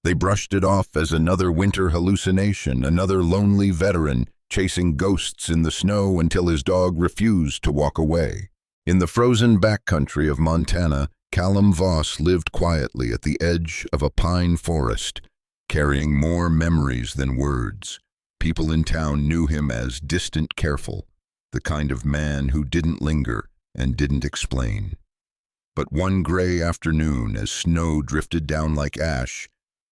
They brushed it off as another winter hallucination, another lonely veteran chasing ghosts in the snow until his dog refused to walk away. In the frozen backcountry of Montana, Callum Voss lived quietly at the edge of a pine forest, carrying more memories than words. People in town knew him as distant careful, the kind of man who didn't linger and didn't explain. But one gray afternoon, as snow drifted down like ash,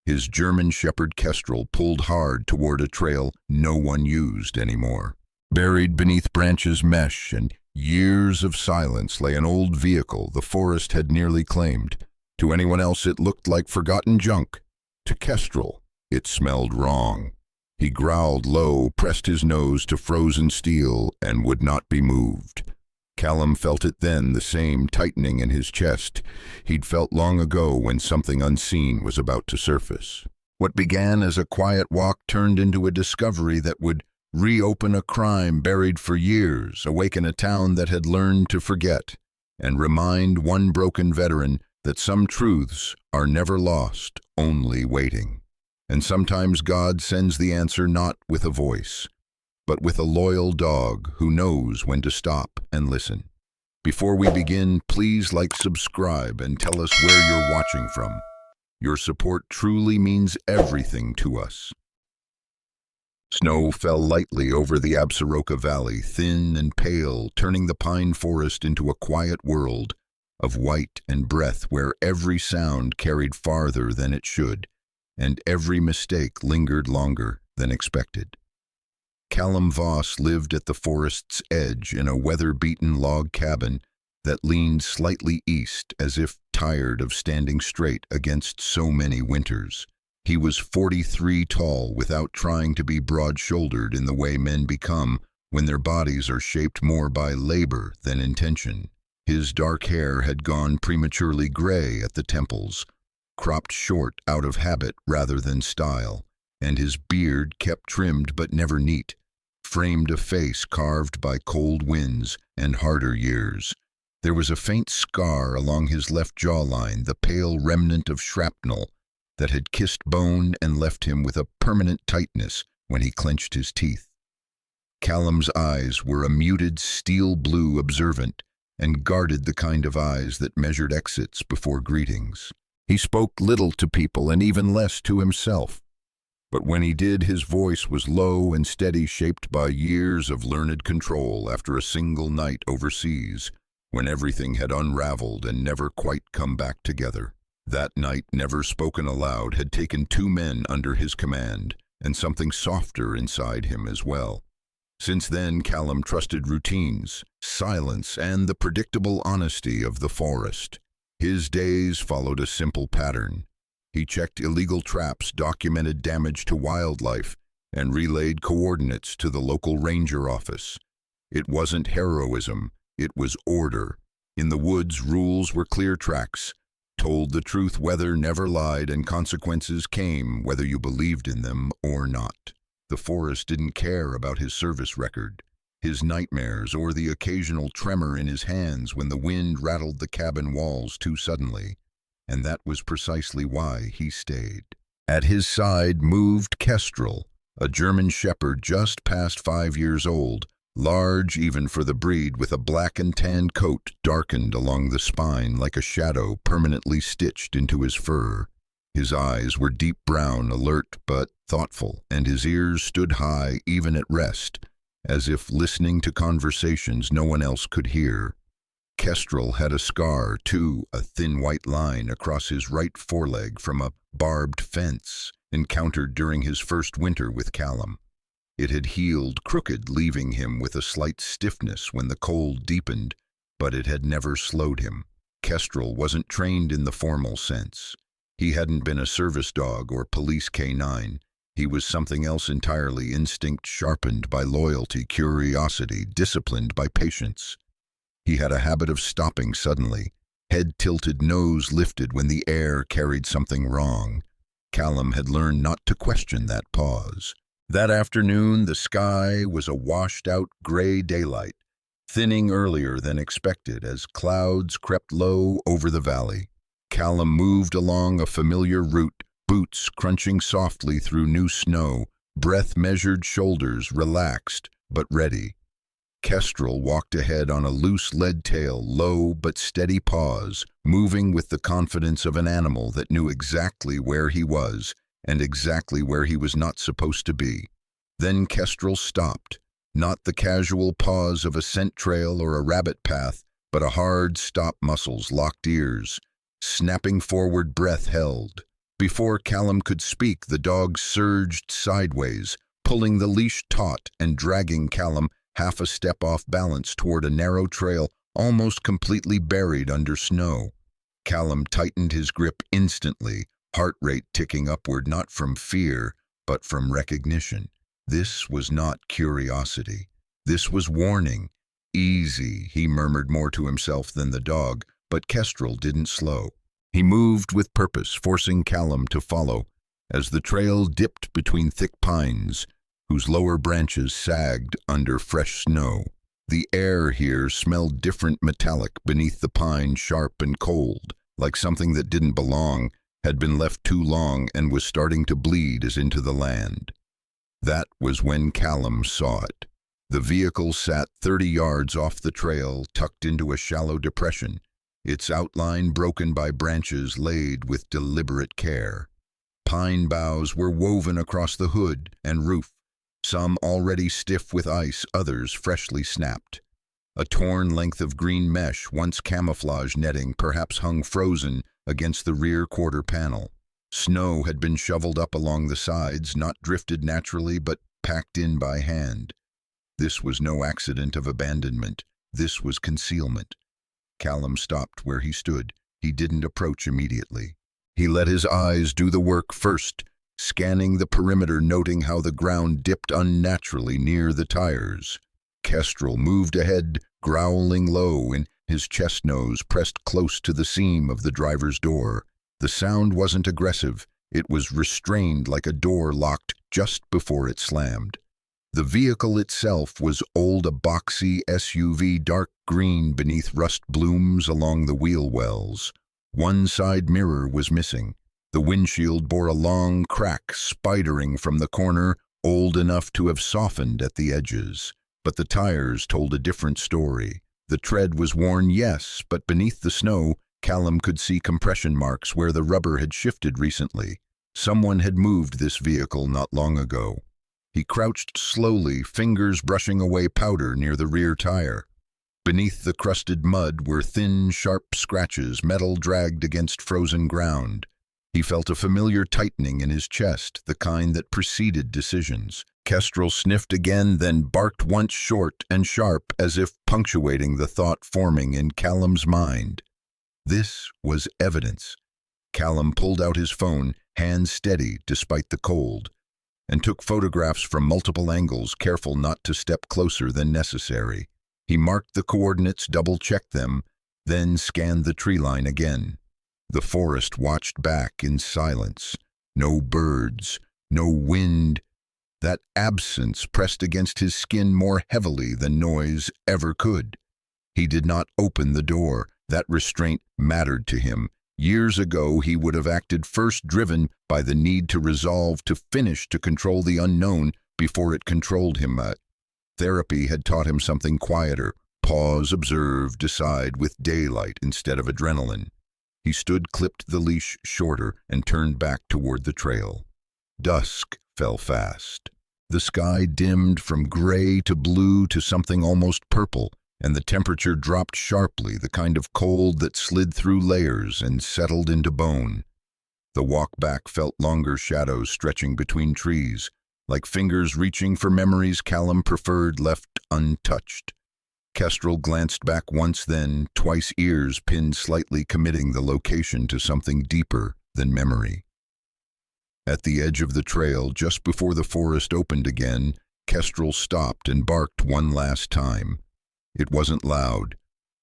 his German Shepherd Kestrel pulled hard toward a trail no one used anymore. Buried beneath branches mesh and years of silence lay an old vehicle the forest had nearly claimed. To anyone else it looked like forgotten junk. To Kestrel, it smelled wrong. He growled low, pressed his nose to frozen steel, and would not be moved. Callum felt it then, the same tightening in his chest he'd felt long ago when something unseen was about to surface. What began as a quiet walk turned into a discovery that would reopen a crime buried for years, awaken a town that had learned to forget, and remind one broken veteran that some truths are never lost, only waiting. And sometimes God sends the answer not with a voice, but with a loyal dog who knows when to stop and listen. Before we begin, please subscribe, and tell us where you're watching from. Your support truly means everything to us. Snow fell lightly over the Absaroka Valley, thin and pale, turning the pine forest into a quiet world of white and breath where every sound carried farther than it should, and every mistake lingered longer than expected. Callum Voss lived at the forest's edge in a weather-beaten log cabin that leaned slightly east as if tired of standing straight against so many winters. He was 43 tall without trying to be broad-shouldered in the way men become when their bodies are shaped more by labor than intention. His dark hair had gone prematurely gray at the temples, cropped short out of habit rather than style, and his beard, kept trimmed but never neat, framed a face carved by cold winds and harder years. There was a faint scar along his left jawline, the pale remnant of shrapnel that had kissed bone and left him with a permanent tightness when he clenched his teeth. Callum's eyes were a muted steel blue, observant, and guarded the kind of eyes that measured exits before greetings. He spoke little to people and even less to himself. But when he did, his voice was low and steady, shaped by years of learned control after a single night overseas, when everything had unraveled and never quite come back together. That night, never spoken aloud, had taken 2 men under his command, and something softer inside him as well. Since then, Callum trusted routines, silence, and the predictable honesty of the forest. His days followed a simple pattern. He checked illegal traps, documented damage to wildlife, and relayed coordinates to the local ranger office. It wasn't heroism, it was order. In the woods, rules were clear tracks. Told the truth, weather never lied, and consequences came whether you believed in them or not. The forest didn't care about his service record, his nightmares, or the occasional tremor in his hands when the wind rattled the cabin walls too suddenly. And that was precisely why he stayed. At his side moved Kestrel, a German Shepherd just past 5 years old, large even for the breed, with a black and tan coat darkened along the spine like a shadow permanently stitched into his fur. His eyes were deep brown, alert but thoughtful, and his ears stood high even at rest, as if listening to conversations no one else could hear. Kestrel had a scar, too, a thin white line across his right foreleg from a barbed fence encountered during his first winter with Callum. It had healed crooked, leaving him with a slight stiffness when the cold deepened, but it had never slowed him. Kestrel wasn't trained in the formal sense. He hadn't been a service dog or police canine. He was something else entirely, instinct sharpened by loyalty, curiosity, disciplined by patience. He had a habit of stopping suddenly, head tilted, nose lifted when the air carried something wrong. Callum had learned not to question that pause. That afternoon, the sky was a washed-out gray daylight, thinning earlier than expected as clouds crept low over the valley. Callum moved along a familiar route, boots crunching softly through new snow, breath-measured shoulders relaxed but ready. Kestrel walked ahead on a loose lead tail, low but steady paws, moving with the confidence of an animal that knew exactly where he was and exactly where he was not supposed to be. Then Kestrel stopped, not the casual pause of a scent trail or a rabbit path, but a hard stop, muscles locked, ears snapping forward, breath held. Before Callum could speak, the dog surged sideways, pulling the leash taut and dragging Callum half a step off balance toward a narrow trail almost completely buried under snow. Callum tightened his grip instantly, heart rate ticking upward, not from fear, but from recognition. This was not curiosity. This was warning. Easy, he murmured more to himself than the dog, but Kestrel didn't slow. He moved with purpose, forcing Callum to follow, as the trail dipped between thick pines, whose lower branches sagged under fresh snow. The air here smelled different, metallic beneath the pine, sharp and cold, like something that didn't belong, had been left too long, and was starting to bleed as into the land. That was when Callum saw it. The vehicle sat 30 yards off the trail, tucked into a shallow depression, its outline broken by branches laid with deliberate care. Pine boughs were woven across the hood and roof, some already stiff with ice, others freshly snapped. A torn length of green mesh, once camouflage netting, perhaps hung frozen against the rear quarter panel. Snow had been shoveled up along the sides, not drifted naturally, but packed in by hand. This was no accident of abandonment. This was concealment. Callum stopped where he stood. He didn't approach immediately. He let his eyes do the work first, scanning the perimeter, noting how the ground dipped unnaturally near the tires. Kestrel moved ahead, growling low, and his chest nose pressed close to the seam of the driver's door. The sound wasn't aggressive. It was restrained, like a door locked just before it slammed. The vehicle itself was old, a boxy SUV, dark green beneath rust blooms along the wheel wells. One side mirror was missing. The windshield bore a long crack spidering from the corner, old enough to have softened at the edges. But the tires told a different story. The tread was worn, yes, but beneath the snow, Callum could see compression marks where the rubber had shifted recently. Someone had moved this vehicle not long ago. He crouched slowly, fingers brushing away powder near the rear tire. Beneath the crusted mud were thin, sharp scratches, metal dragged against frozen ground. He felt a familiar tightening in his chest, the kind that preceded decisions. Kestrel sniffed again, then barked once, short and sharp, as if punctuating the thought forming in Callum's mind. This was evidence. Callum pulled out his phone, hands steady despite the cold, and took photographs from multiple angles, careful not to step closer than necessary. He marked the coordinates, double-checked them, then scanned the tree line again. The forest watched back in silence. No birds, no wind. That absence pressed against his skin more heavily than noise ever could. He did not open the door. That restraint mattered to him. Years ago, he would have acted first, driven by the need to resolve, to finish, to control the unknown before it controlled him. Therapy had taught him something quieter. Pause, observe, decide with daylight instead of adrenaline. He stood, clipped the leash shorter, and turned back toward the trail. Dusk fell fast. The sky dimmed from gray to blue to something almost purple, and the temperature dropped sharply, the kind of cold that slid through layers and settled into bone. The walk back felt longer, shadows stretching between trees, like fingers reaching for memories Callum preferred left untouched. Kestrel glanced back once, then twice, ears pinned slightly, committing the location to something deeper than memory. At the edge of the trail, just before the forest opened again, Kestrel stopped and barked one last time. It wasn't loud.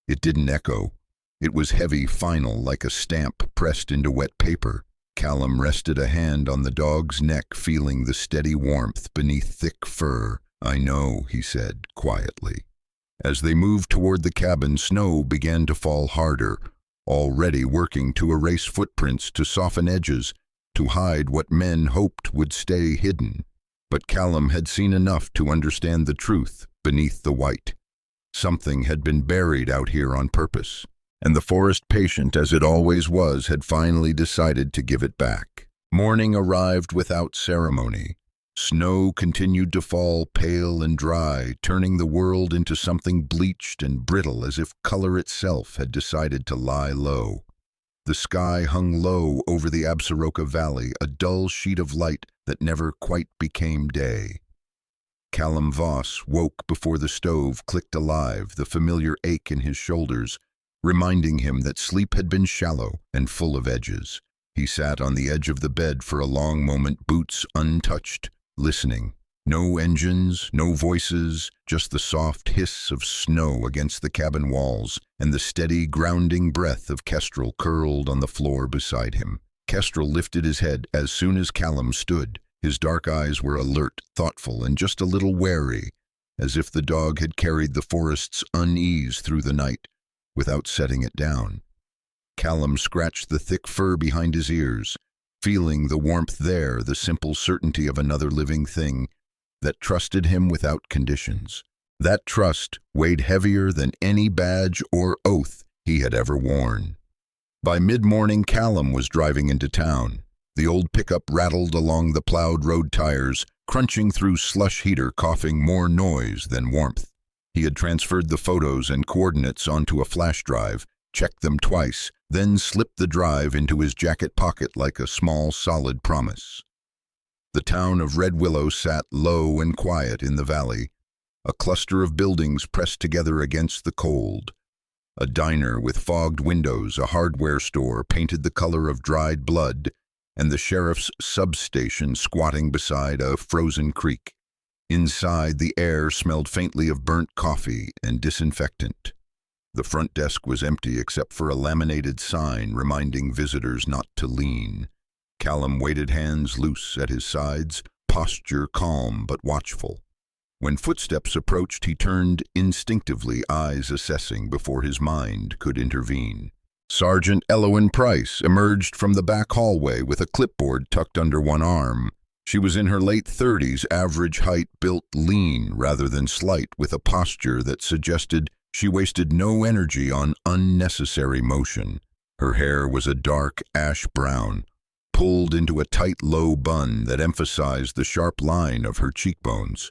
It didn't echo. It was heavy, final, like a stamp pressed into wet paper. Callum rested a hand on the dog's neck, feeling the steady warmth beneath thick fur. "I know," he said, quietly. As they moved toward the cabin, snow began to fall harder, already working to erase footprints, to soften edges. to hide what men hoped would stay hidden. But Callum had seen enough to understand the truth beneath the white. Something had been buried out here on purpose, and the forest, patient as it always was, had finally decided to give it back. Morning arrived without ceremony. Snow continued to fall, pale and dry, turning the world into something bleached and brittle, as if color itself had decided to lie low. The sky hung low over the Absaroka Valley, a dull sheet of light that never quite became day. Callum Voss woke before the stove clicked alive, the familiar ache in his shoulders, reminding him that sleep had been shallow and full of edges. He sat on the edge of the bed for a long moment, boots untouched, listening. No engines, no voices, just the soft hiss of snow against the cabin walls and the steady, grounding breath of Kestrel curled on the floor beside him. Kestrel lifted his head as soon as Callum stood. His dark eyes were alert, thoughtful, and just a little wary, as if the dog had carried the forest's unease through the night without setting it down. Callum scratched the thick fur behind his ears, feeling the warmth there, the simple certainty of another living thing that trusted him without conditions. That trust weighed heavier than any badge or oath he had ever worn. By mid-morning, Callum was driving into town. The old pickup rattled along the plowed road tires, crunching through slush heater, coughing more noise than warmth. He had transferred the photos and coordinates onto a flash drive, checked them twice, then slipped the drive into his jacket pocket like a small, solid promise. The town of Red Willow sat low and quiet in the valley, a cluster of buildings pressed together against the cold. A diner with fogged windows, a hardware store painted the color of dried blood, and the sheriff's substation squatting beside a frozen creek. Inside, the air smelled faintly of burnt coffee and disinfectant. The front desk was empty except for a laminated sign reminding visitors not to lean. Callum waited, hands loose at his sides, posture calm but watchful. When footsteps approached, he turned instinctively, eyes assessing before his mind could intervene. Sergeant Elowen Price emerged from the back hallway with a clipboard tucked under one arm. She was in her late 30s, average height, built lean rather than slight, with a posture that suggested she wasted no energy on unnecessary motion. Her hair was a dark ash brown, pulled into a tight low bun that emphasized the sharp line of her cheekbones.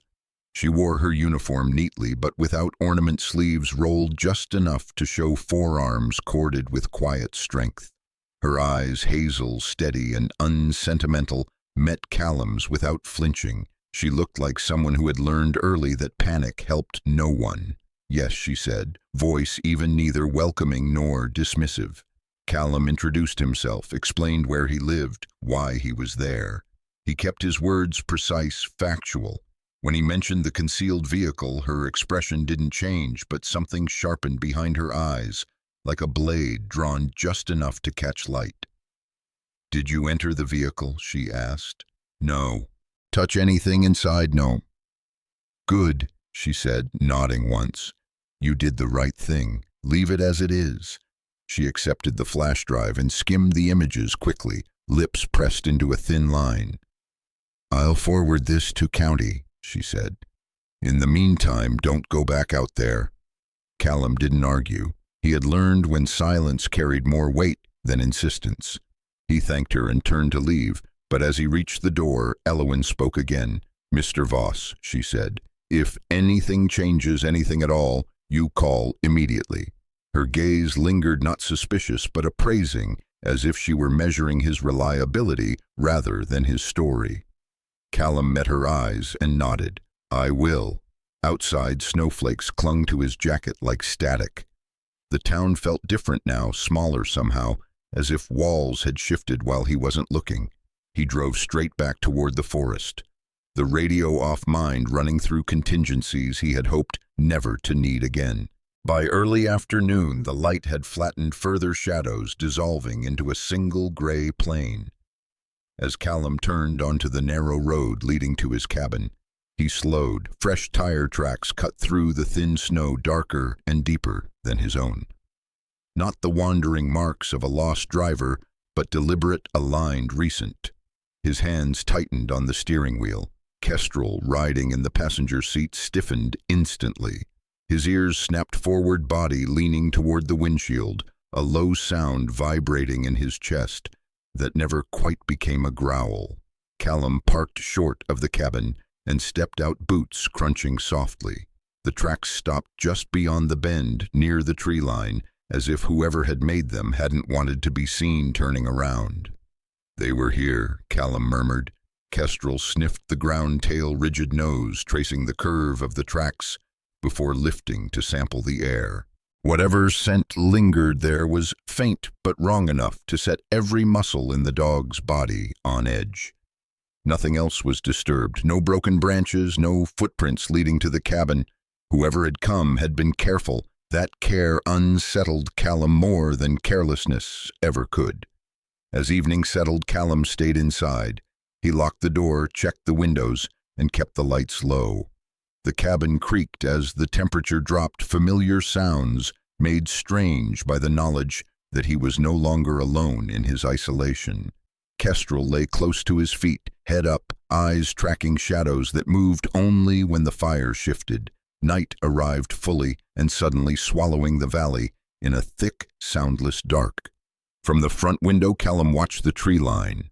She wore her uniform neatly, but without ornament, sleeves rolled just enough to show forearms corded with quiet strength. Her eyes, hazel, steady, and unsentimental, met Callum's without flinching. She looked like someone who had learned early that panic helped no one. "Yes," she said, voice even neither welcoming nor dismissive. Callum introduced himself, explained where he lived, why he was there. He kept his words precise, factual. When he mentioned the concealed vehicle, her expression didn't change, but something sharpened behind her eyes, like a blade drawn just enough to catch light. "Did you enter the vehicle?" she asked. "No." "Touch anything inside?" "No." "Good," she said, nodding once. "You did the right thing. Leave it as it is." She accepted the flash drive and skimmed the images quickly, lips pressed into a thin line. "I'll forward this to County," she said. "In the meantime, don't go back out there." Callum didn't argue. He had learned when silence carried more weight than insistence. He thanked her and turned to leave, but as he reached the door, Elowen spoke again. "Mr. Voss," she said, "if anything changes, anything at all, you call immediately." Her gaze lingered, not suspicious, but appraising, as if she were measuring his reliability rather than his story. Callum met her eyes and nodded. "I will." Outside, snowflakes clung to his jacket like static. The town felt different now, smaller somehow, as if walls had shifted while he wasn't looking. He drove straight back toward the forest, the radio-off mind running through contingencies he had hoped never to need again. By early afternoon, the light had flattened further shadows, dissolving into a single gray plain. As Callum turned onto the narrow road leading to his cabin, he slowed. Fresh tire tracks cut through the thin snow, darker and deeper than his own. Not the wandering marks of a lost driver, but deliberate, aligned, recent. His hands tightened on the steering wheel. Kestrel, riding in the passenger seat, stiffened instantly. His ears snapped forward, body leaning toward the windshield, a low sound vibrating in his chest that never quite became a growl. Callum parked short of the cabin and stepped out, boots crunching softly. The tracks stopped just beyond the bend, near the tree line, as if whoever had made them hadn't wanted to be seen turning around. "They were here," Callum murmured. Kestrel sniffed the ground, tail rigid, nose tracing the curve of the tracks before lifting to sample the air. Whatever scent lingered there was faint but wrong enough to set every muscle in the dog's body on edge. Nothing else was disturbed, no broken branches, no footprints leading to the cabin. Whoever had come had been careful. That care unsettled Callum more than carelessness ever could. As evening settled, Callum stayed inside. He locked the door, checked the windows, and kept the lights low. The cabin creaked as the temperature dropped, familiar sounds made strange by the knowledge that he was no longer alone in his isolation. Kestrel lay close to his feet, head up, eyes tracking shadows that moved only when the fire shifted. Night arrived fully and suddenly swallowing the valley in a thick, soundless dark. From the front window, Callum watched the tree line.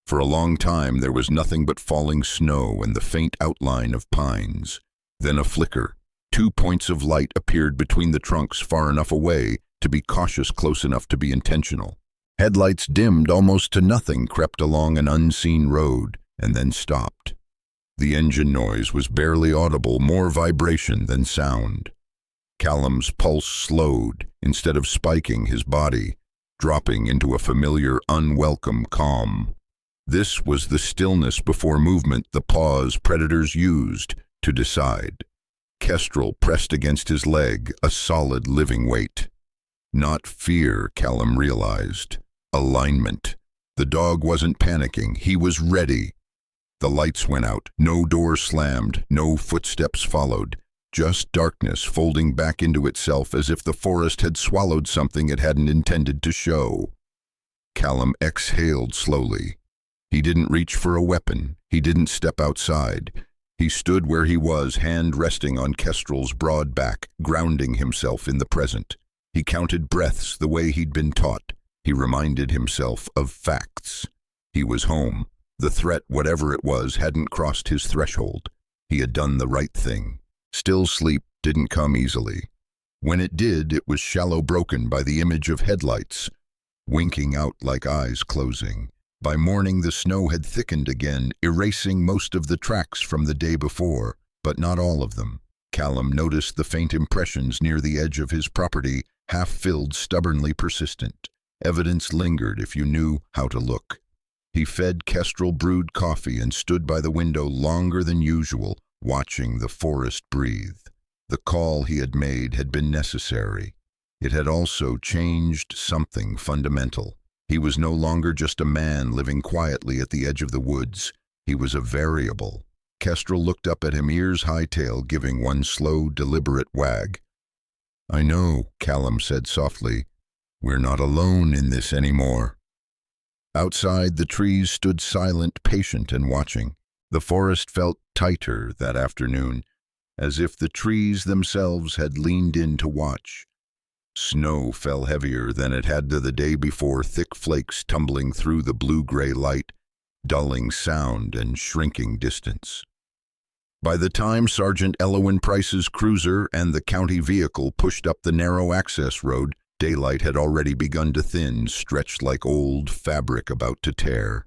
For a long time there was nothing but falling snow and the faint outline of pines. Then a flicker. 2 points of light appeared between the trunks, far enough away to be cautious, close enough to be intentional. Headlights dimmed almost to nothing, crept along an unseen road, and then stopped. The engine noise was barely audible, more vibration than sound. Callum's pulse slowed. Instead of spiking, his body dropping into a familiar, unwelcome calm. This was the stillness before movement, the pause predators used to decide. Kestrel pressed against his leg, a solid living weight. Not fear, Callum realized. Alignment. The dog wasn't panicking. He was ready. The lights went out. No door slammed. No footsteps followed. Just darkness folding back into itself as if the forest had swallowed something it hadn't intended to show. Callum exhaled slowly. He didn't reach for a weapon. He didn't step outside. He stood where he was, hand resting on Kestrel's broad back, grounding himself in the present. He counted breaths the way he'd been taught. He reminded himself of facts. He was home. The threat, whatever it was, hadn't crossed his threshold. He had done the right thing. Still, sleep didn't come easily. When it did, it was shallow, broken by the image of headlights, winking out like eyes closing. By morning, the snow had thickened again, erasing most of the tracks from the day before, but not all of them. Callum noticed the faint impressions near the edge of his property, half-filled, stubbornly persistent. Evidence lingered if you knew how to look. He fed Kestrel brewed coffee and stood by the window longer than usual, watching the forest breathe. The call he had made had been necessary. It had also changed something fundamental. He was no longer just a man living quietly at the edge of the woods. He was a variable. Kestrel looked up at him, ears high-tail, giving one slow, deliberate wag. "I know," Callum said softly. "We're not alone in this anymore." Outside, the trees stood silent, patient, and watching. The forest felt tighter that afternoon, as if the trees themselves had leaned in to watch. Snow fell heavier than it had the day before, thick flakes tumbling through the blue-gray light, dulling sound and shrinking distance. By the time Sergeant Elowin Price's cruiser and the county vehicle pushed up the narrow access road, daylight had already begun to thin, stretched like old fabric about to tear.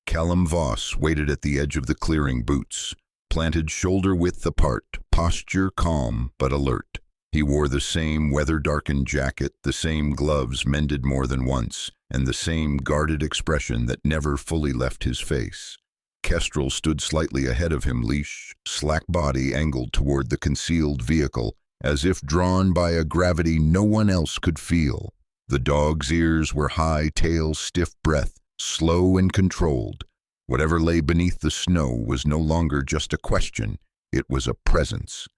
Callum Voss waited at the edge of the clearing, boots planted shoulder-width apart, posture calm but alert. He wore the same weather-darkened jacket, the same gloves mended more than once, and the same guarded expression that never fully left his face. Kestrel stood slightly ahead of him, leash, slack body angled toward the concealed vehicle, as if drawn by a gravity no one else could feel. The dog's ears were high, tail stiff, breath slow and controlled. Whatever lay beneath the snow was no longer just a question, it was a presence.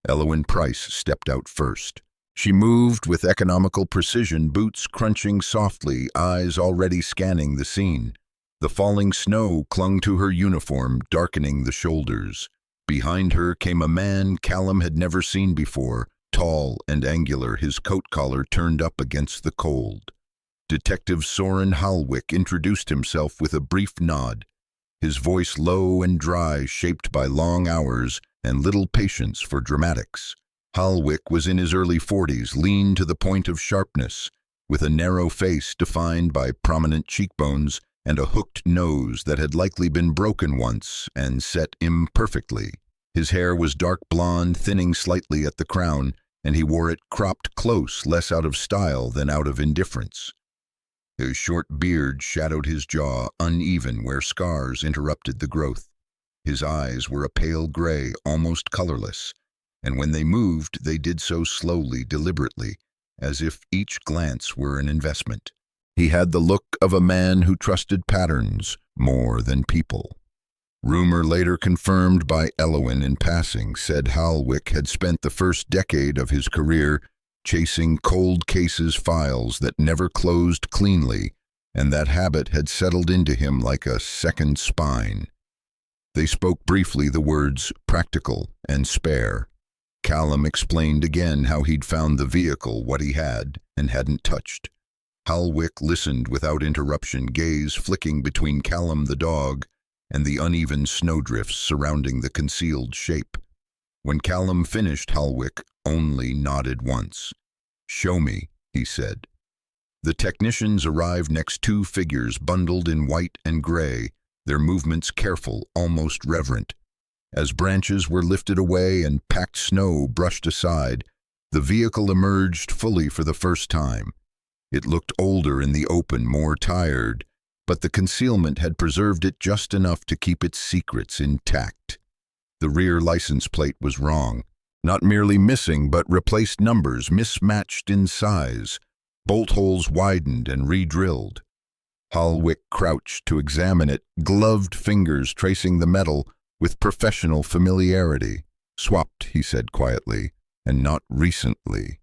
Elowin Price stepped out first. She moved with economical precision, boots crunching softly, eyes already scanning the scene. The falling snow clung to her uniform, darkening the shoulders. Behind her came a man Callum had never seen before, tall and angular, his coat collar turned up against the cold. Detective Soren Halwick introduced himself with a brief nod, his voice low and dry, shaped by long hours and little patience for dramatics. Halwick was in his early 40s, lean to the point of sharpness, with a narrow face defined by prominent cheekbones and a hooked nose that had likely been broken once and set imperfectly. His hair was dark blonde, thinning slightly at the crown, and he wore it cropped close, less out of style than out of indifference. His short beard shadowed his jaw, uneven where scars interrupted the growth. His eyes were a pale gray, almost colorless, and when they moved, they did so slowly, deliberately, as if each glance were an investment. He had the look of a man who trusted patterns more than people. Rumor later confirmed by Elowin in passing said Halwick had spent the first decade of his career chasing cold cases files that never closed cleanly, and that habit had settled into him like a second spine. They spoke briefly the words practical and spare. Callum explained again how he'd found the vehicle, what he had and hadn't touched. Halwick listened without interruption, gaze flicking between Callum the dog and the uneven snowdrifts surrounding the concealed shape. When Callum finished, Halwick only nodded once. "Show me," he said. The technicians arrived next, two figures bundled in white and gray, their movements careful, almost reverent. As branches were lifted away and packed snow brushed aside, the vehicle emerged fully for the first time. It looked older in the open, more tired, but the concealment had preserved it just enough to keep its secrets intact. The rear license plate was wrong. Not merely missing, but replaced numbers, mismatched in size. Bolt holes widened and re-drilled. Halwick crouched to examine it, gloved fingers tracing the metal with professional familiarity. "Swapped," he said quietly, "and not recently."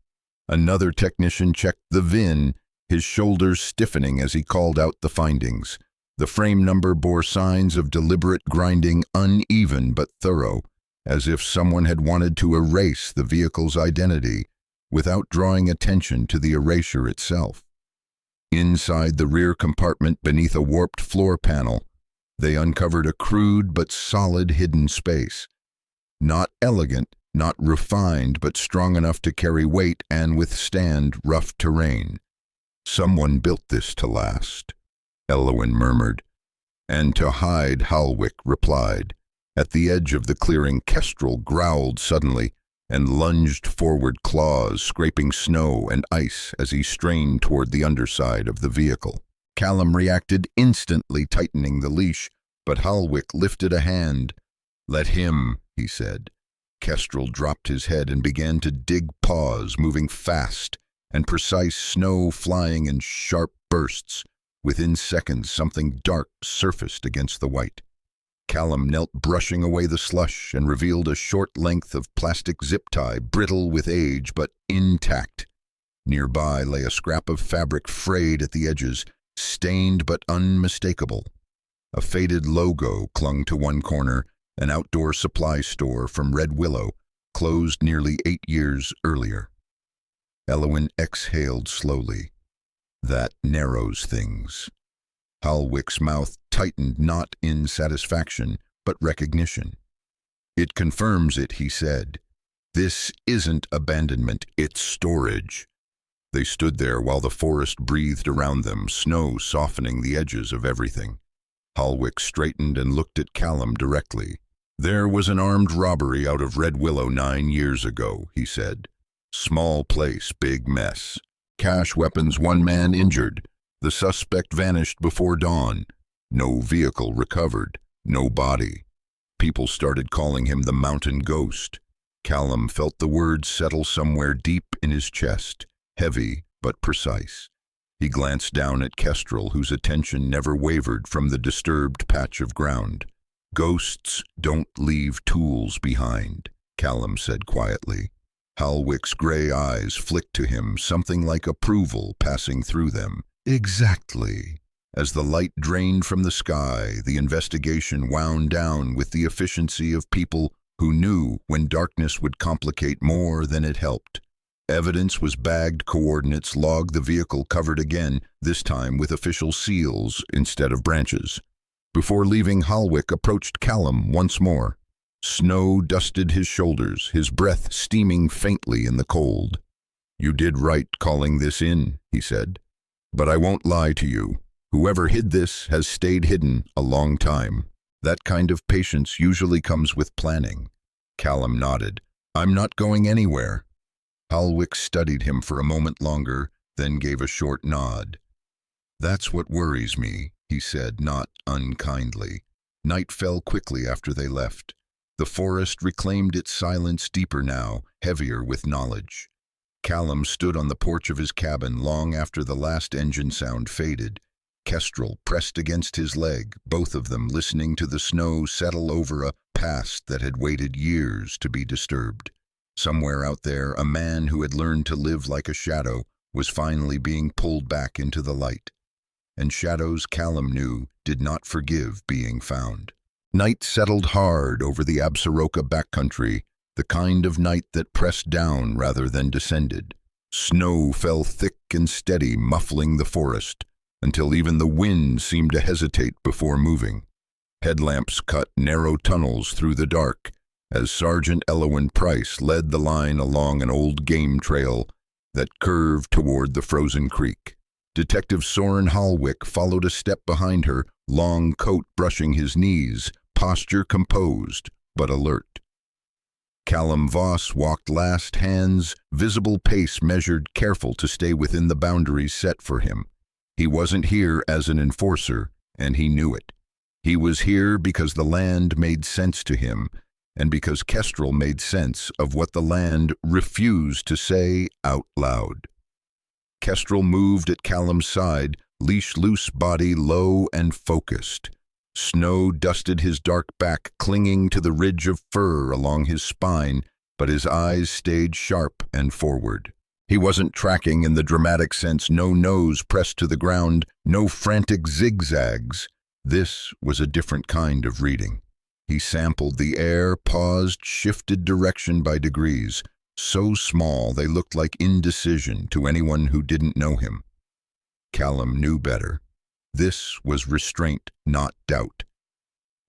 Another technician checked the VIN, his shoulders stiffening as he called out the findings. The frame number bore signs of deliberate grinding, uneven but thorough, as if someone had wanted to erase the vehicle's identity without drawing attention to the erasure itself. Inside the rear compartment, beneath a warped floor panel, they uncovered a crude but solid hidden space. Not elegant, not refined, but strong enough to carry weight and withstand rough terrain. "Someone built this to last," Elowin murmured. "And to hide," Halwick replied. At the edge of the clearing, Kestrel growled suddenly and lunged forward, claws scraping snow and ice as he strained toward the underside of the vehicle. Callum reacted instantly, tightening the leash, but Halwick lifted a hand. "Let him," he said. Kestrel dropped his head and began to dig paws, moving fast and precise, snow flying in sharp bursts. Within seconds, something dark surfaced against the white. Callum knelt, brushing away the slush, and revealed a short length of plastic zip tie, brittle with age but intact. Nearby lay a scrap of fabric frayed at the edges, stained but unmistakable. A faded logo clung to one corner, an outdoor supply store from Red Willow, closed nearly 8 years earlier. Elowin exhaled slowly. "That narrows things." Halwick's mouth tightened, not in satisfaction, but recognition. "It confirms it," he said. "This isn't abandonment, it's storage." They stood there while the forest breathed around them, snow softening the edges of everything. Halwick straightened and looked at Callum directly. "There was an armed robbery out of Red Willow 9 years ago," he said. "Small place, big mess. Cache weapons, 1 man injured. The suspect vanished before dawn. No vehicle recovered, no body. People started calling him the Mountain Ghost." Callum felt the words settle somewhere deep in his chest, heavy but precise. He glanced down at Kestrel, whose attention never wavered from the disturbed patch of ground. "Ghosts don't leave tools behind," Callum said quietly. Halwick's gray eyes flicked to him, something like approval passing through them. Exactly. As the light drained from the sky, the investigation wound down with the efficiency of people who knew when darkness would complicate more than it helped. Evidence was bagged, coordinates logged, the vehicle covered again, this time with official seals instead of branches. Before leaving, Halwick approached Callum once more. Snow dusted his shoulders, his breath steaming faintly in the cold. "You did right calling this in," he said. "But I won't lie to you. Whoever hid this has stayed hidden a long time. That kind of patience usually comes with planning." Callum nodded. "I'm not going anywhere." Halwick studied him for a moment longer, then gave a short nod. "That's what worries me," he said, not unkindly. Night fell quickly after they left. The forest reclaimed its silence, deeper now, heavier with knowledge. Callum stood on the porch of his cabin long after the last engine sound faded. Kestrel pressed against his leg, both of them listening to the snow settle over a past that had waited years to be disturbed. Somewhere out there, a man who had learned to live like a shadow was finally being pulled back into the light. And shadows, Callum knew, did not forgive being found. Night settled hard over the Absaroka backcountry, the kind of night that pressed down rather than descended. Snow fell thick and steady, muffling the forest, until even the wind seemed to hesitate before moving. Headlamps cut narrow tunnels through the dark, as Sergeant Elowen Price led the line along an old game trail that curved toward the frozen creek. Detective Soren Halwick followed a step behind her, long coat brushing his knees, posture composed but alert. Callum Voss walked last, hands, visible pace measured, careful to stay within the boundaries set for him. He wasn't here as an enforcer, and he knew it. He was here because the land made sense to him, and because Kestrel made sense of what the land refused to say out loud. Kestrel moved at Callum's side, leash loose, body low and focused. Snow dusted his dark back, clinging to the ridge of fur along his spine, but his eyes stayed sharp and forward. He wasn't tracking in the dramatic sense, no nose pressed to the ground, no frantic zigzags. This was a different kind of reading. He sampled the air, paused, shifted direction by degrees, so small they looked like indecision to anyone who didn't know him. Callum knew better. This was restraint, not doubt.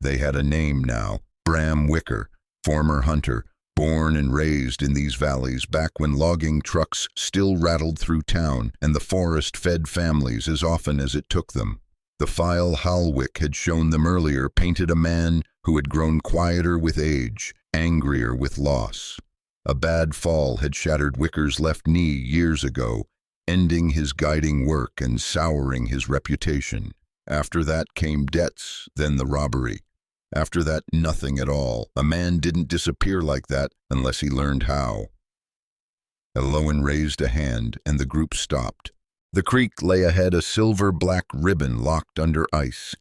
They had a name now, Bram Wicker, former hunter, born and raised in these valleys back when logging trucks still rattled through town and the forest fed families as often as it took them. The file Halwick had shown them earlier painted a man who had grown quieter with age, angrier with loss. A bad fall had shattered Wicker's left knee years ago, ending his guiding work and souring his reputation. After that came debts, then the robbery. After that, nothing at all. A man didn't disappear like that unless he learned how. Elowen raised a hand, and the group stopped. The creek lay ahead, a silver-black ribbon locked under ice,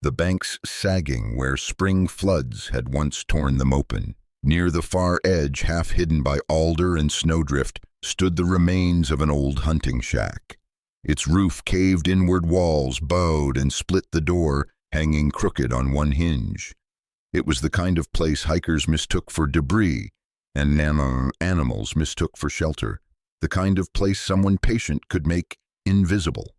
the banks sagging where spring floods had once torn them open. Near the far edge, half hidden by alder and snowdrift, stood the remains of an old hunting shack. Its roof caved inward, walls bowed and split the door, hanging crooked on one hinge. It was the kind of place hikers mistook for debris and animals mistook for shelter, the kind of place someone patient could make invisible.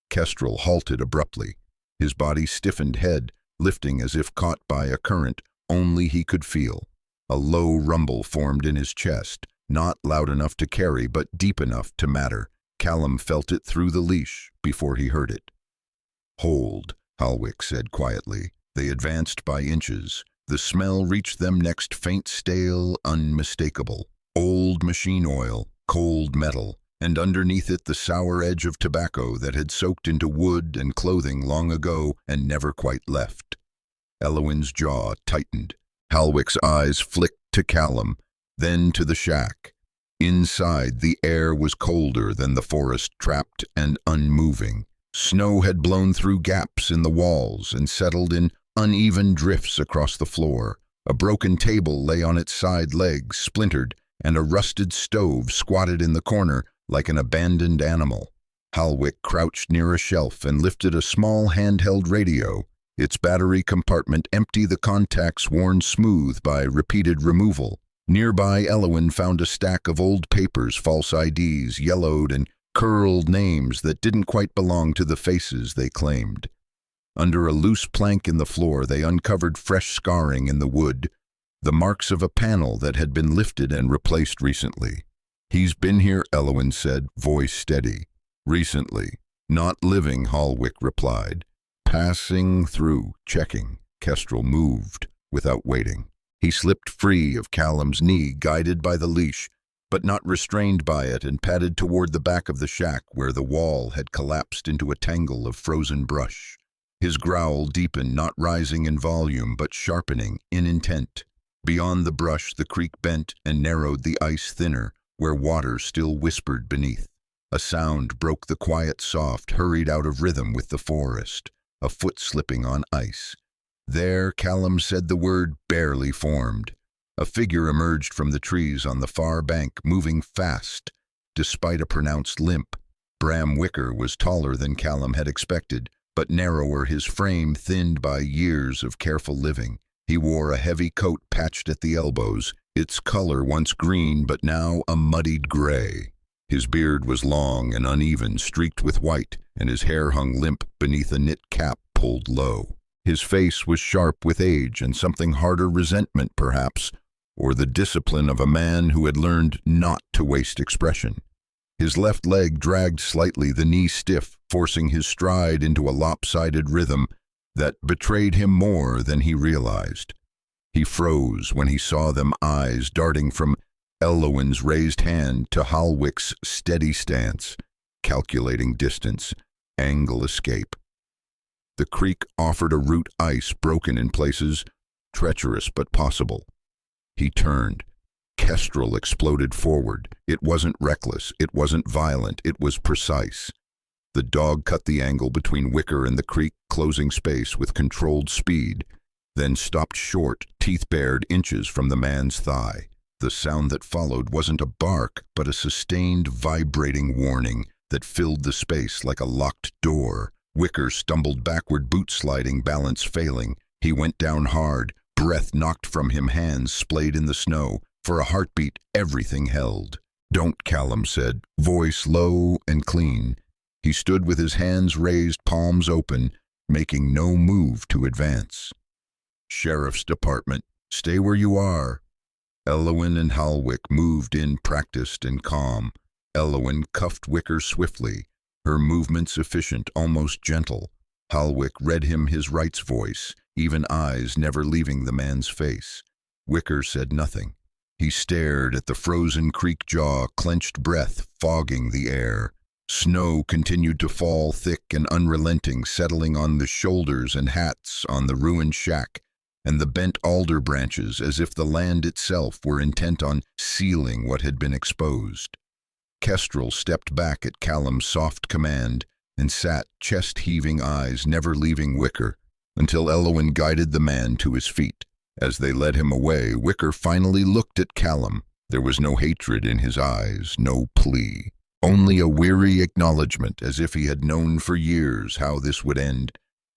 Kestrel halted abruptly, his body stiffened, head lifting as if caught by a current only he could feel. A low rumble formed in his chest, not loud enough to carry, but deep enough to matter. Callum felt it through the leash before he heard it. "Hold," Halwick said quietly. They advanced by inches. The smell reached them next, faint, stale, unmistakable. Old machine oil, cold metal, and underneath it the sour edge of tobacco that had soaked into wood and clothing long ago and never quite left. Elowen's jaw tightened. Halwick's eyes flicked to Callum, then to the shack. Inside, the air was colder than the forest, trapped and unmoving. Snow had blown through gaps in the walls and settled in uneven drifts across the floor. A broken table lay on its side legs, splintered, and a rusted stove squatted in the corner like an abandoned animal. Halwick crouched near a shelf and lifted a small handheld radio, its battery compartment empty, the contacts worn smooth by repeated removal. Nearby, Elowin found a stack of old papers, false IDs, yellowed and curled names that didn't quite belong to the faces they claimed. Under a loose plank in the floor, they uncovered fresh scarring in the wood, the marks of a panel that had been lifted and replaced recently. "He's been here," Elowin said, voice steady. "Recently. Not living," Halwick replied. "Passing through, checking." Kestrel moved without waiting. He slipped free of Callum's knee, guided by the leash, but not restrained by it, and padded toward the back of the shack where the wall had collapsed into a tangle of frozen brush. His growl deepened, not rising in volume, but sharpening in intent. Beyond the brush, the creek bent and narrowed, the ice thinner, where water still whispered beneath. A sound broke the quiet, soft, hurried out of rhythm with the forest, a foot slipping on ice. There, Callum said the word, barely formed. A figure emerged from the trees on the far bank, moving fast, despite a pronounced limp. Bram Wicker was taller than Callum had expected, but narrower, his frame thinned by years of careful living. He wore a heavy coat patched at the elbows, its color once green but now a muddied gray. His beard was long and uneven, streaked with white, and his hair hung limp beneath a knit cap pulled low. His face was sharp with age and something harder, resentment perhaps, or the discipline of a man who had learned not to waste expression. His left leg dragged slightly, the knee stiff, forcing his stride into a lopsided rhythm that betrayed him more than he realized. He froze when he saw them, eyes darting from Elowin's raised hand to Halwick's steady stance, calculating distance, angle, escape. The creek offered a route, ice broken in places, treacherous but possible. He turned. Kestrel exploded forward. It wasn't reckless, it wasn't violent, it was precise. The dog cut the angle between Wicker and the creek, closing space with controlled speed, then stopped short, teeth bared, inches from the man's thigh. The sound that followed wasn't a bark, but a sustained, vibrating warning that filled the space like a locked door. Wicker stumbled backward, boot sliding, balance failing. He went down hard, breath knocked from him, hands splayed in the snow. For a heartbeat, everything held. "Don't," Callum said, voice low and clean. He stood with his hands raised, palms open, making no move to advance. "Sheriff's Department, stay where you are." Elowin and Halwick moved in, practiced and calm. Elowin cuffed Wicker swiftly, her movements efficient, almost gentle. Halwick read him his rights voice, even eyes never leaving the man's face. Wicker said nothing. He stared at the frozen creek jaw, clenched breath fogging the air. Snow continued to fall, thick and unrelenting, settling on the shoulders and hats, on the ruined shack, and the bent alder branches, as if the land itself were intent on sealing what had been exposed. Kestrel stepped back at Callum's soft command and sat, chest-heaving, eyes never leaving Wicker, until Elowin guided the man to his feet. As they led him away, Wicker finally looked at Callum. There was no hatred in his eyes, no plea, only a weary acknowledgement, as if he had known for years how this would end,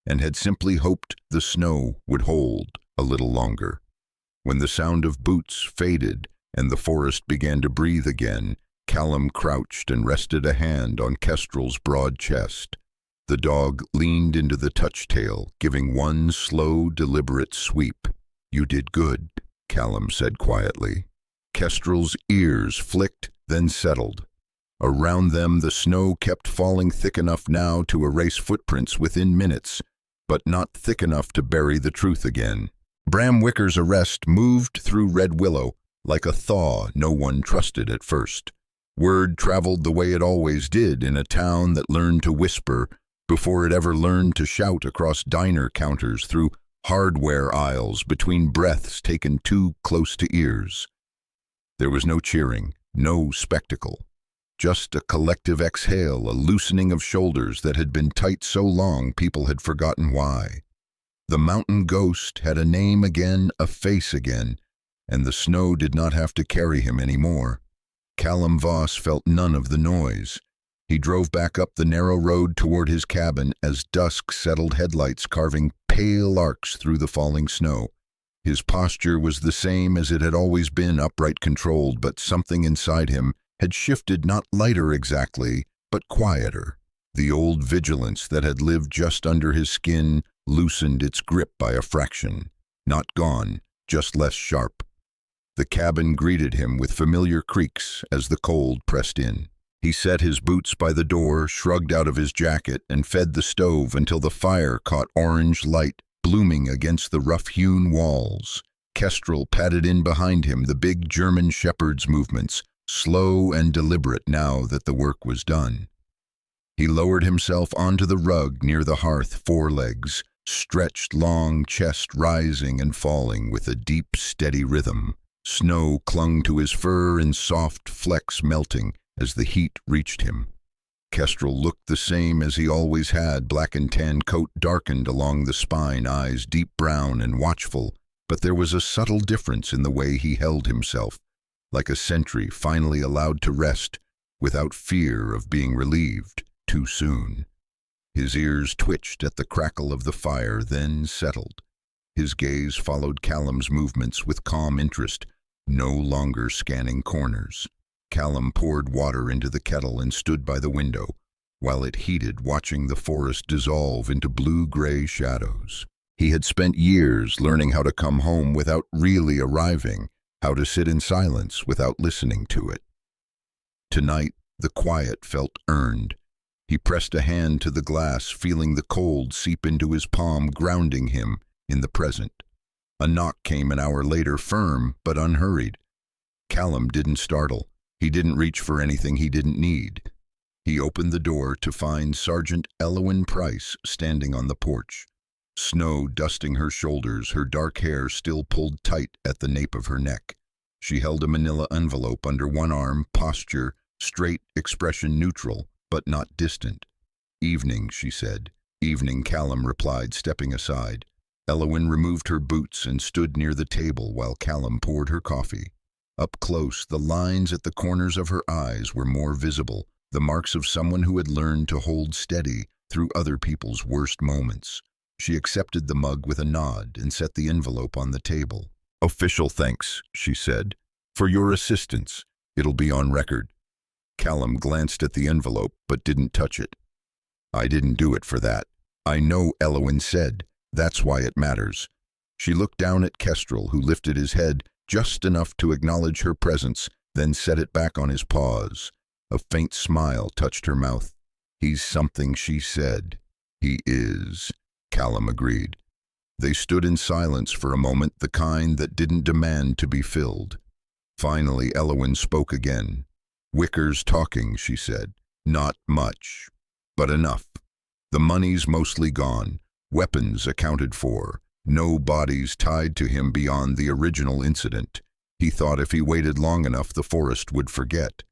and had simply hoped the snow would hold a little longer. When the sound of boots faded and the forest began to breathe again, Callum crouched and rested a hand on Kestrel's broad chest. The dog leaned into the touch-tail, giving one slow, deliberate sweep. "You did good," Callum said quietly. Kestrel's ears flicked, then settled. Around them the snow kept falling, thick enough now to erase footprints within minutes, but not thick enough to bury the truth again. Bram Wicker's arrest moved through Red Willow like a thaw no one trusted at first. Word traveled the way it always did in a town that learned to whisper before it ever learned to shout, across diner counters, through hardware aisles, between breaths taken too close to ears. There was no cheering, no spectacle. Just a collective exhale, a loosening of shoulders that had been tight so long people had forgotten why. The mountain ghost had a name again, a face again, and the snow did not have to carry him anymore. Callum Voss felt none of the noise. He drove back up the narrow road toward his cabin as dusk settled, headlights carving pale arcs through the falling snow. His posture was the same as it had always been, upright, controlled, but something inside him had shifted, not lighter exactly, but quieter. The old vigilance that had lived just under his skin loosened its grip by a fraction. Not gone, just less sharp. The cabin greeted him with familiar creaks as the cold pressed in. He set his boots by the door, shrugged out of his jacket, and fed the stove until the fire caught orange light blooming against the rough-hewn walls. Kestrel padded in behind him, the big German shepherd's movements, slow and deliberate now that the work was done. He lowered himself onto the rug near the hearth, forelegs stretched, long chest rising and falling with a deep, steady rhythm. Snow clung to his fur in soft flecks, melting as the heat reached him. Kestrel looked the same as he always had, black and tan coat darkened along the spine, eyes deep brown and watchful, but there was a subtle difference in the way he held himself, like a sentry finally allowed to rest without fear of being relieved too soon. His ears twitched at the crackle of the fire, then settled. His gaze followed Callum's movements with calm interest, no longer scanning corners. Callum poured water into the kettle and stood by the window, while it heated, watching the forest dissolve into blue-gray shadows. He had spent years learning how to come home without really arriving, how to sit in silence without listening to it. Tonight, the quiet felt earned. He pressed a hand to the glass, feeling the cold seep into his palm, grounding him in the present. A knock came an hour later, firm but unhurried. Callum didn't startle. He didn't reach for anything he didn't need. He opened the door to find Sergeant Elowyn Price standing on the porch, snow dusting her shoulders, her dark hair still pulled tight at the nape of her neck. She held a manila envelope under one arm, posture straight, expression neutral, but not distant. "Evening," she said. "Evening," Callum replied, stepping aside. Elowyn removed her boots and stood near the table while Callum poured her coffee. Up close, the lines at the corners of her eyes were more visible, the marks of someone who had learned to hold steady through other people's worst moments. She accepted the mug with a nod and set the envelope on the table. "Official thanks," she said, "for your assistance. It'll be on record." Callum glanced at the envelope but didn't touch it. "I didn't do it for that. I know," Elowyn said. "That's why it matters." She looked down at Kestrel, who lifted his head just enough to acknowledge her presence, then set it back on his paws. A faint smile touched her mouth. "He's something," she said. "He is," Callum agreed. They stood in silence for a moment, the kind that didn't demand to be filled. Finally, Elowyn spoke again. "Wicker's talking," she said. "Not much, but enough. The money's mostly gone, weapons accounted for, no bodies tied to him beyond the original incident. He thought if he waited long enough, the forest would forget."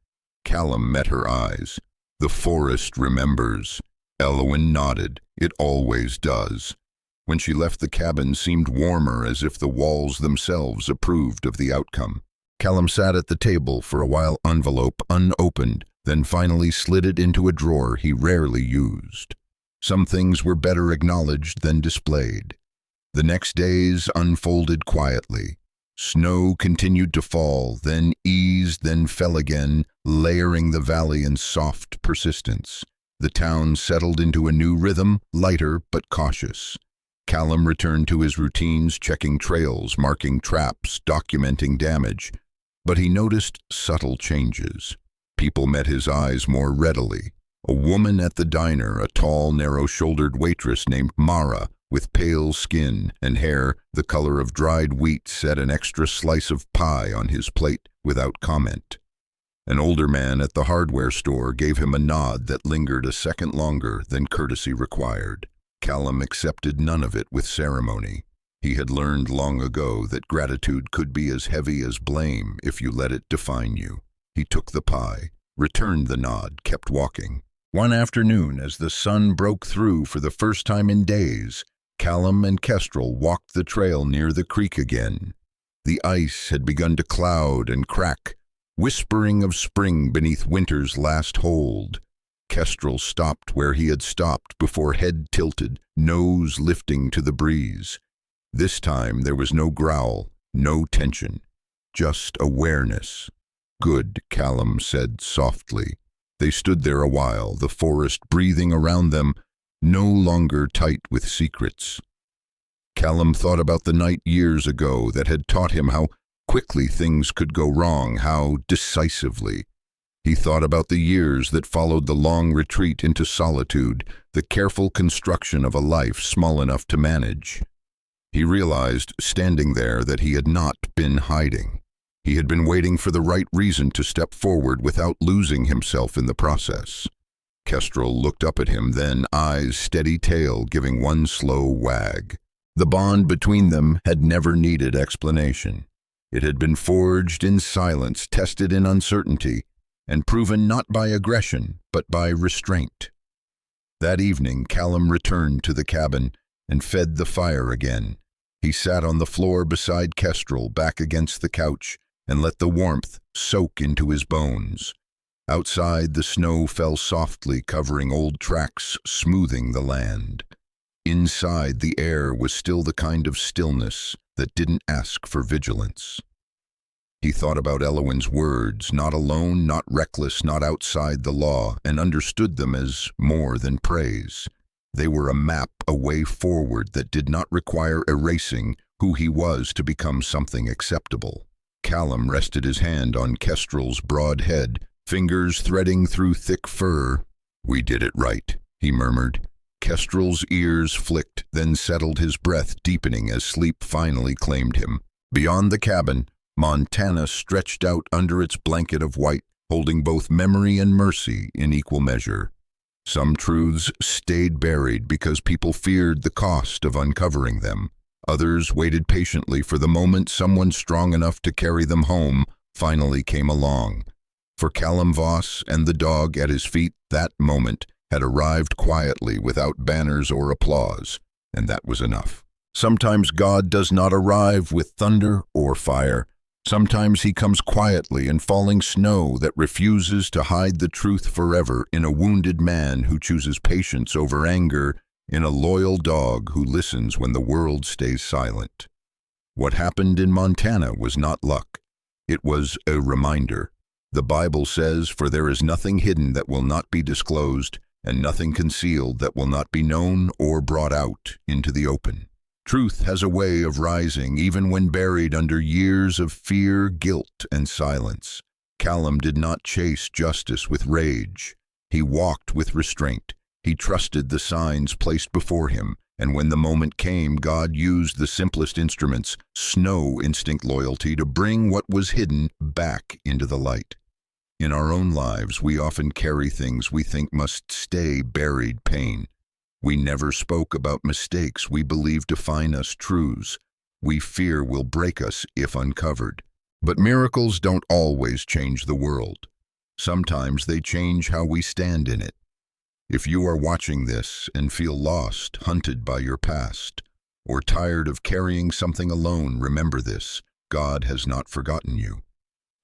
Callum met her eyes. "The forest remembers." Elowyn nodded. "It always does." When she left, the cabin seemed warmer, as if the walls themselves approved of the outcome. Callum sat at the table for a while, envelope unopened, then finally slid it into a drawer he rarely used. Some things were better acknowledged than displayed. The next days unfolded quietly. Snow continued to fall, then eased, then fell again, layering the valley in soft persistence. The town settled into a new rhythm, lighter but cautious. Callum returned to his routines, checking trails, marking traps, documenting damage. But he noticed subtle changes. People met his eyes more readily. A woman at the diner, a tall, narrow-shouldered waitress named Mara, with pale skin and hair the color of dried wheat, set an extra slice of pie on his plate without comment. An older man at the hardware store gave him a nod that lingered a second longer than courtesy required. Callum accepted none of it with ceremony. He had learned long ago that gratitude could be as heavy as blame if you let it define you. He took the pie, returned the nod, kept walking. One afternoon, as the sun broke through for the first time in days, Callum and Kestrel walked the trail near the creek again. The ice had begun to cloud and crack, whispering of spring beneath winter's last hold. Kestrel stopped where he had stopped before, head tilted, nose lifting to the breeze. This time there was no growl, no tension, just awareness. "Good," Callum said softly. They stood there a while, the forest breathing around them, no longer tight with secrets. Callum thought about the night years ago that had taught him how quickly things could go wrong, how decisively. He thought about the years that followed the long retreat into solitude, the careful construction of a life small enough to manage. He realized, standing there, that he had not been hiding. He had been waiting for the right reason to step forward without losing himself in the process. Kestrel looked up at him, then, eyes steady, tail giving one slow wag. The bond between them had never needed explanation. It had been forged in silence, tested in uncertainty, and proven not by aggression, but by restraint. That evening, Callum returned to the cabin and fed the fire again. He sat on the floor beside Kestrel, back against the couch, and let the warmth soak into his bones. Outside, the snow fell softly, covering old tracks, smoothing the land. Inside, the air was still the kind of stillness that didn't ask for vigilance. He thought about Elowin's words, not alone, not reckless, not outside the law, and understood them as more than praise. They were a map, a way forward that did not require erasing who he was to become something acceptable. Callum rested his hand on Kestrel's broad head, fingers threading through thick fur. "We did it right," he murmured. Kestrel's ears flicked, then settled, his breath deepening as sleep finally claimed him. Beyond the cabin, Montana stretched out under its blanket of white, holding both memory and mercy in equal measure. Some truths stayed buried because people feared the cost of uncovering them. Others waited patiently for the moment someone strong enough to carry them home finally came along. For Callum Voss and the dog at his feet, that moment had arrived quietly without banners or applause, and that was enough. Sometimes God does not arrive with thunder or fire. Sometimes he comes quietly in falling snow that refuses to hide the truth forever, in a wounded man who chooses patience over anger, in a loyal dog who listens when the world stays silent. What happened in Montana was not luck. It was a reminder. The Bible says, "For there is nothing hidden that will not be disclosed, and nothing concealed that will not be known or brought out into the open." Truth has a way of rising even when buried under years of fear, guilt, and silence. Callum did not chase justice with rage. He walked with restraint. He trusted the signs placed before him, and when the moment came, God used the simplest instruments, snow instinct loyalty, to bring what was hidden back into the light. In our own lives, we often carry things we think must stay buried: pain. We never spoke about mistakes we believe define us, truths we fear will break us if uncovered. But miracles don't always change the world. Sometimes they change how we stand in it. If you are watching this and feel lost, hunted by your past, or tired of carrying something alone, remember this: God has not forgotten you.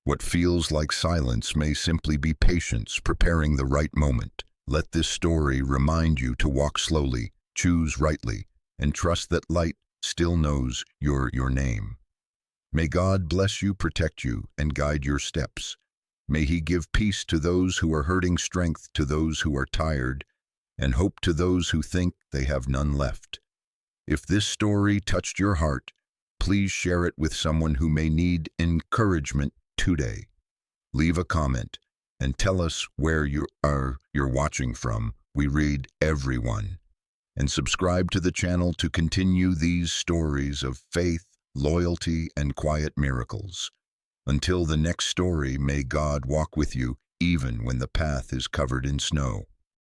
What feels like silence may simply be patience preparing the right moment. Let this story remind you to walk slowly, choose rightly, and trust that light still knows your name. May God bless you, protect you, and guide your steps. May he give peace to those who are hurting, strength to those who are tired, and hope to those who think they have none left. If this story touched your heart, please share it with someone who may need encouragement today. Leave a comment and tell us where you're watching from. We read everyone. And subscribe to the channel to continue these stories of faith, loyalty, and quiet miracles. Until the next story, may God walk with you even when the path is covered in snow.